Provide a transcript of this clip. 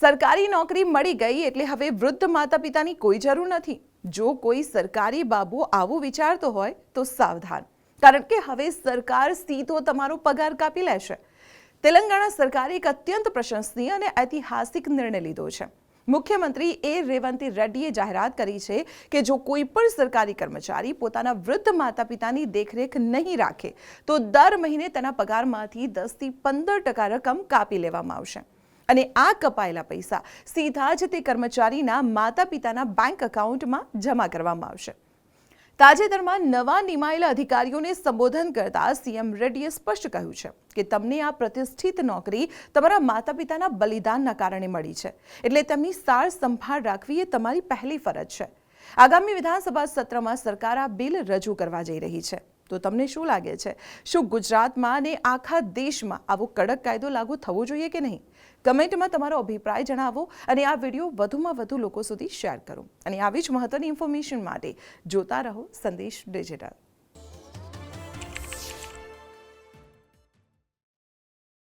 સરકારી નોકરી મળી ગઈ એટલે હવે વૃદ્ધ માતા પિતાની કોઈ જરૂર નથી। જો કોઈ સરકારી બાબુ આવું વિચારતો હોય તો સાવધાન, કારણ કે હવે સરકાર સીધો તમારો પગાર કાપી લેશે। તેલંગાણા સરકારે એક અત્યંત પ્રશંસનીય અને ઐતિહાસિક નિર્ણય લીધો છે। મુખ્યમંત્રી એ રેવંત રેડ્ડીએ જાહેરાત કરી છે કે જો કોઈ પણ સરકારી કર્મચારી પોતાના વૃદ્ધ માતા પિતાની દેખરેખ નહીં રાખે તો દર મહિને તેના પગારમાંથી 10 થી 15% રકમ કાપી લેવામાં આવશે અને આ કપાયેલા પૈસા સીધા જ તે કર્મચારીના માતા પિતાના બેંક એકાઉન્ટમાં જમા કરવામાં આવશે। તાજેતરમાં નવા નિમાયેલા અધિકારીઓને સંબોધન કરતા સીએમ રેડ્ડીએ સ્પષ્ટ કહ્યું છે કે તમને આ પ્રતિષ્ઠિત નોકરી તમારા માતા પિતાના બલિદાનના કારણે મળી છે, એટલે તેમની સાર સંભાળ રાખવી એ તમારી પહેલી ફરજ છે। આગામી વિધાનસભા સત્રમાં સરકાર આ બિલ રજૂ કરવા જઈ રહી છે। તો તમને શું લાગે છે, શું ગુજરાતમાં અને આખા દેશમાં આવો કડક કાયદો લાગુ થવો જોઈએ કે નહીં? કમેન્ટમાં તમારો અભિપ્રાય જણાવો અને આ વિડીયો વધુમાં વધુ લોકો સુધી શેર કરો અને આવી જ મહત્વની ઇન્ફોર્મેશન માટે જોતા રહો સંદેશ ડિજિટલ।